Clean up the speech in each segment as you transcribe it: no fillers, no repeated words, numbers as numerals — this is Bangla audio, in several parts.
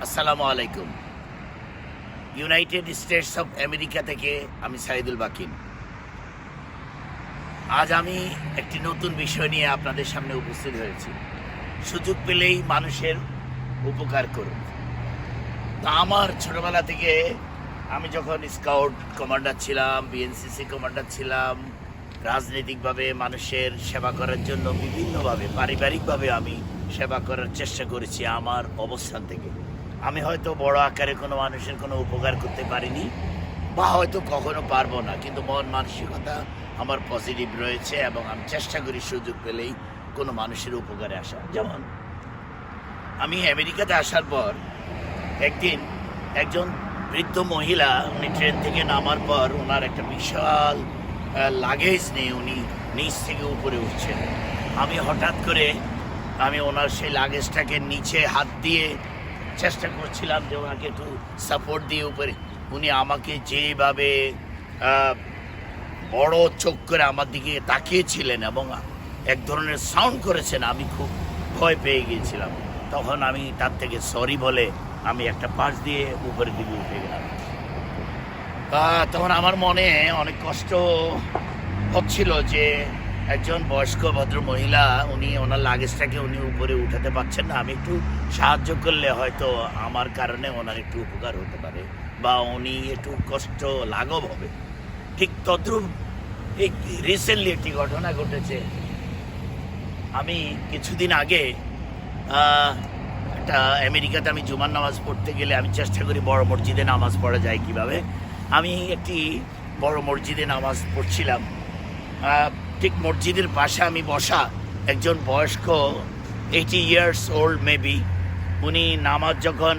আসসালামু আলাইকুম। ইউনাইটেড স্টেটস অফ আমেরিকা থেকে আমি সাইদুল বাকিন। আজ আমি একটি নতুন বিষয় নিয়ে আপনাদের সামনে উপস্থিত হয়েছি। সুযোগ পেলেই মানুষের উপকার করুন। তা আমার ছোটবেলা থেকে আমি যখন স্কাউট কমান্ডার ছিলাম, বিএনসিসি কমান্ডার ছিলাম, রাজনৈতিকভাবে মানুষের সেবা করার জন্য বিভিন্নভাবে পারিবারিকভাবে আমি সেবা করার চেষ্টা করেছি আমার অবস্থান থেকে। আমি হয়তো বড় আকারে কোনো মানুষের কোনো উপকার করতে পারিনি বা হয়তো কখনো পারবো না, কিন্তু মন মানসিকতা আমার পজিটিভ রয়েছে এবং আমি চেষ্টা করি সুযোগ পেলেই কোনো মানুষের উপকারে আসা। যেমন আমি আমেরিকাতে আসার পর একদিন একজন বৃদ্ধ মহিলা, উনি ট্রেন থেকে নামার পর ওনার একটা বিশাল লাগেজ নিয়ে উনি নিচ থেকে উপরে উঠছেন। আমি হঠাৎ করে ওনার সেই লাগেজটাকে নিচে হাত দিয়ে চেষ্টা করছিলাম যে ওনাকে একটু সাপোর্ট দিয়ে উপরে। উনি আমাকে যেভাবে বড় চোখ করে আমার দিকে তাকিয়েছিলেন এবং এক ধরনের সাউন্ড করেছেন, আমি খুব ভয় পেয়ে গিয়েছিলাম। তখন আমি তার থেকে সরি বলে আমি একটা পাশ দিয়ে উপরের দিকে উঠে গেলাম। তখন আমার মনে অনেক কষ্ট হচ্ছিল যে একজন বয়স্ক ভদ্র মহিলা, উনি ওনার লাগেজটাকে উনি উপরে উঠাতে পারছেন না। আমি একটু সাহায্য করলে হয়তো আমার কারণে ওনার একটু উপকার হতে পারে বা উনি একটু কষ্ট লাঘব হবে। ঠিক তদ্রুপ এই রিসেন্টলি একটি ঘটনা ঘটেছে। আমি কিছুদিন আগে একটা আমেরিকাতে আমি জুমার নামাজ পড়তে গেলে আমি চেষ্টা করি বড় মসজিদে নামাজ পড়া যায় কিভাবে। আমি একটি বড় মসজিদে নামাজ পড়ছিলাম। ঠিক মসজিদের পাশে আমি বসা একজন বয়স্ক 80 years old মেবি, উনি নামাজ যখন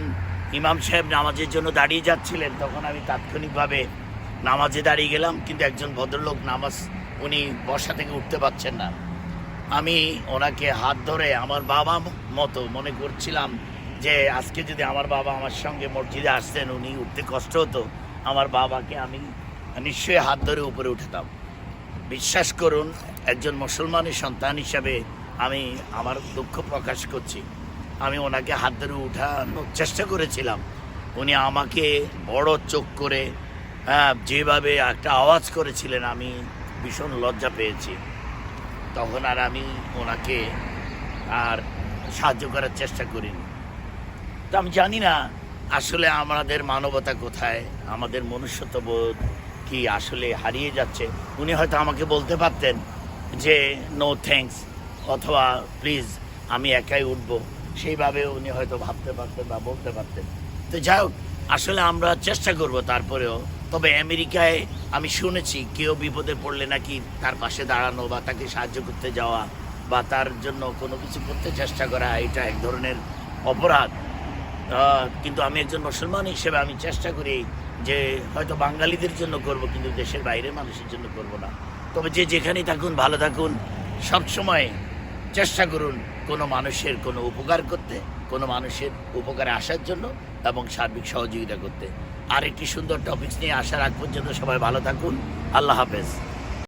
ইমাম সাহেব নামাজের জন্য দাঁড়িয়ে যাচ্ছিলেন তখন আমি তাৎক্ষণিকভাবে নামাজে দাঁড়িয়ে গেলাম, কিন্তু একজন ভদ্রলোক নামাজ উনি বসা থেকে উঠতে পারছেন না। আমি ওনাকে হাত ধরে আমার বাবা মতো মনে করছিলাম যে আজকে যদি আমার বাবা আমার সঙ্গে মসজিদে আসতেন, উনি উঠতে কষ্ট হতো, আমার বাবাকে আমি নিশ্চয়ই হাত ধরে উপরে উঠাতাম। বিশ্বাস করুন, একজন মুসলমানের সন্তান হিসাবে আমি আমার দুঃখ প্রকাশ করছি। আমি ওনাকে হাত ধরে উঠানোর চেষ্টা করেছিলাম। উনি আমাকে বড় চোখ করে যেভাবে একটা আওয়াজ করেছিলেন, আমি ভীষণ লজ্জা পেয়েছি। তখন আর আমি ওনাকে আর সাহায্য করার চেষ্টা করিনি। তো আমি জানি না আসলে আমাদের মানবতা কোথায়, আমাদের মনুষ্যত্ববোধ কি আসলে হারিয়ে যাচ্ছে। উনি হয়তো আমাকে বলতে পারতেন যে নো থ্যাঙ্কস অথবা প্লিজ আমি একাই উঠব, সেইভাবে উনি হয়তো ভাবতে পারতেন বা বলতে পারতেন। তো যাই হোক, আসলে আমরা চেষ্টা করব তারপরেও। তবে আমেরিকায় আমি শুনেছি কেউ বিপদে পড়লে নাকি তার পাশে দাঁড়ানো বা তাকে সাহায্য করতে যাওয়া বা তার জন্য কোনো কিছু করতে চেষ্টা করা, এটা এক ধরনের অপরাধ। কিন্তু আমি একজন মুসলমান হিসেবে আমি চেষ্টা করি যে হয়তো বাঙালিদের জন্য করব, কিন্তু দেশের বাইরের মানুষের জন্য করব না। তবে যে যেখানেই থাকুন ভালো থাকুন, সবসময় চেষ্টা করুন কোনো মানুষের কোনো উপকার করতে, কোনো মানুষের উপকারে আসার জন্য এবং সার্বিক সহযোগিতা করতে। আর একটি সুন্দর টপিকস নিয়ে আসার আগ পর্যন্ত সবাই ভালো থাকুন। আল্লাহ হাফেজ।